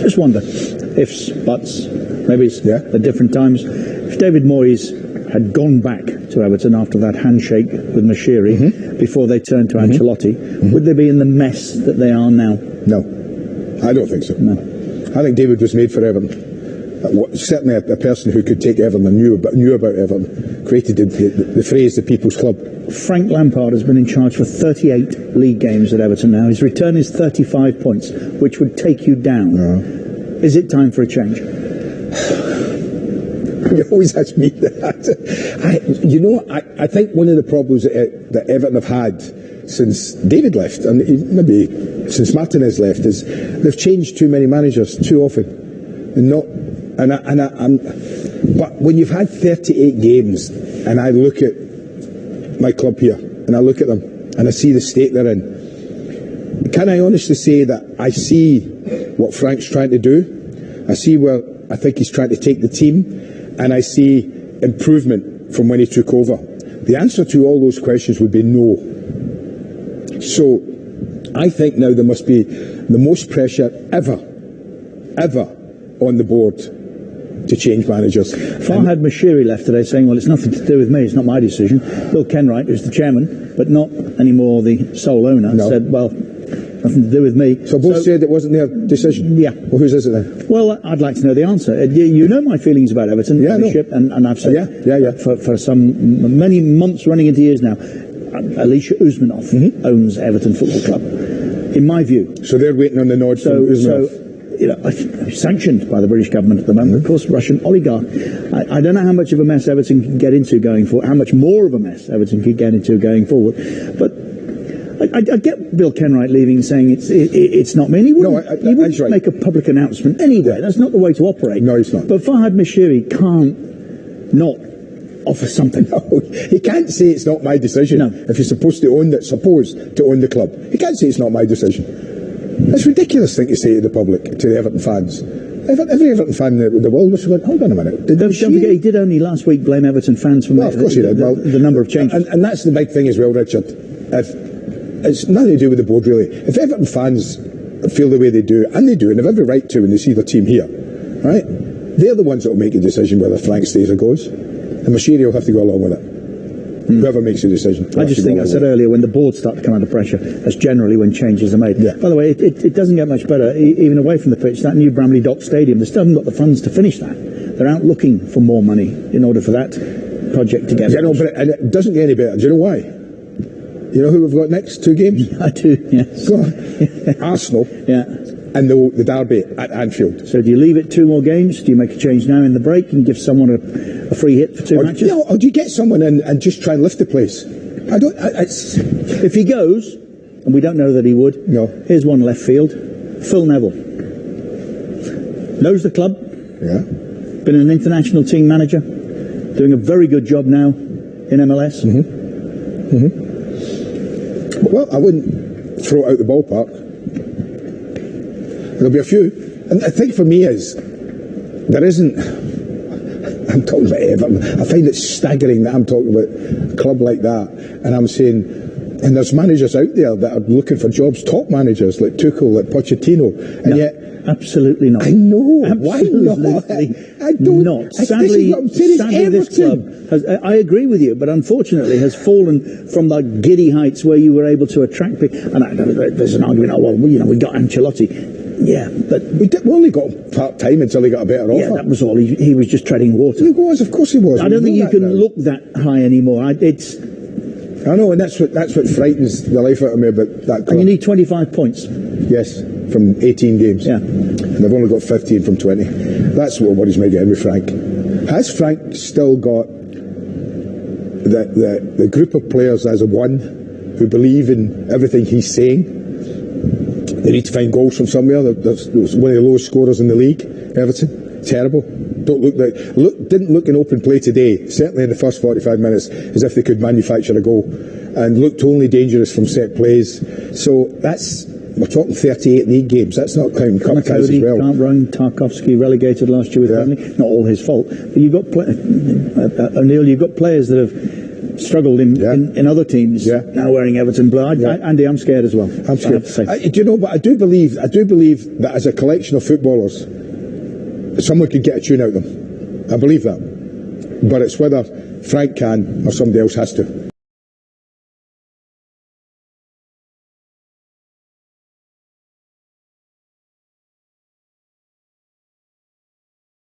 Just wonder, ifs, buts, maybe it's at different times. If David Moyes had gone back to Everton after that handshake with Mashiri before they turned to Ancelotti, would they be in the mess that they are now? No, I don't think so. No. I think David was made for Everton. Certainly a person who could take Everton and knew about Everton, created the phrase the People's Club. Frank Lampard has been in charge for 38 league games at Everton now. His return is 35 points, which would take you down. Is it time for a change? You always ask me that. I think one of the problems that Everton have had since David left, and maybe since Martinez left, is they've changed too many managers too often. But when you've had 38 games, and I look at my club here, and I look at them, and I see the state they're in, can I honestly say that I see what Frank's trying to do? I see where I think he's trying to take the team, and I see improvement from when he took over. The answer to all those questions would be no. So I think now there must be the most pressure ever on the board to change managers. Farhad Mashiri left today saying, well, it's nothing to do with me, it's not my decision. Bill Kenwright, who's the chairman, but not anymore the sole owner, said, well, nothing to do with me. So both said it wasn't their decision? Yeah. Well, whose is it then? Well, I'd like to know the answer. You know my feelings about Everton, ownership, and I've said for many months running into years now, Alisha Usmanov owns Everton Football Club, in my view. So they're waiting on the nod from Usmanov. Sanctioned by the British government at the moment, of course, Russian oligarch. I don't know how much of a mess Everton can get into going forward, how much more of a mess Everton could get into going forward. But I get Bill Kenwright leaving and saying it's not me. And he wouldn't make a public announcement anyway. That's not the way to operate. No, it's not. But Farhad Mashiri can't not offer something. No, he can't say it's not my decision. No. If you're supposed to own the club, he can't say it's not my decision. It's a ridiculous thing to say to the public, to the Everton fans. Every Everton fan in the world was going, hold on a minute. Don't forget, he did only last week blame Everton fans for of course he did. The number of changes. And that's the big thing as well, Richard. It's nothing to do with the board, really. If Everton fans feel the way they do, and they do, and have every right to when they see their team here, right? They're the ones that will make a decision whether Frank stays or goes. And Mashiri will have to go along with it. Whoever makes a decision. I just think I said earlier, when the board start to come under pressure, that's generally when changes are made. Yeah. By the way, it doesn't get much better, even away from the pitch. That new Bramley Dock Stadium, they still haven't got the funds to finish that. They're out looking for more money in order for that project to get. Yeah, no, but it doesn't get any better. Do you know why? You know who we've got next? 2 games? I do, yes. Go on. Arsenal. Yeah. And the derby at Anfield. So do you leave it 2 more games? Do you make a change now in the break and give someone a free hit for 2 matches? Or do you get someone in and just try and lift the place? If he goes, and we don't know that he would, here's one left field. Phil Neville. Knows the club. Yeah. Been an international team manager. Doing a very good job now in MLS. Well, I wouldn't throw it out the ballpark. There'll be a few. And the thing for me is, there isn't... I'm talking about Everton. I find it staggering that I'm talking about a club like that. And I'm saying... And there's managers out there that are looking for jobs, top managers like Tuchel, like Pochettino. And yet... Absolutely not. I know. Absolutely Why not? I don't... Not. Sadly, this club has... I agree with you, but unfortunately has fallen from the giddy heights where you were able to attract people. And there's an argument, we got Ancelotti. Yeah, but we only got part-time until he got a better offer. Yeah, that was all. He was just treading water. He was, of course he was. I don't think you can look that high anymore. I know, and that's what frightens the life out of me about that club. And you need 25 points. Yes, from 18 games. Yeah. And they've only got 15 from 20. That's what worries me again with Frank. Has Frank still got the group of players as a one who believe in everything he's saying? They need to find goals from somewhere. There's one of the lowest scorers in the league, Everton. Terrible. Didn't look in open play today, certainly in the first 45 minutes, as if they could manufacture a goal, and looked only dangerous from set plays. So we're talking 38 league games. That's not counting cup ties as well. Can't run. Tarkovsky relegated last year with Burnley. Not all his fault. But you've got O'Neill. You've got players that have struggled in other teams. Yeah. Now wearing Everton blue. Andy, I'm scared as well. I'm scared. I have to say. Do you know? But I do believe that as a collection of footballers, someone could get a tune out of them. I believe that, but it's whether Frank can or somebody else has to.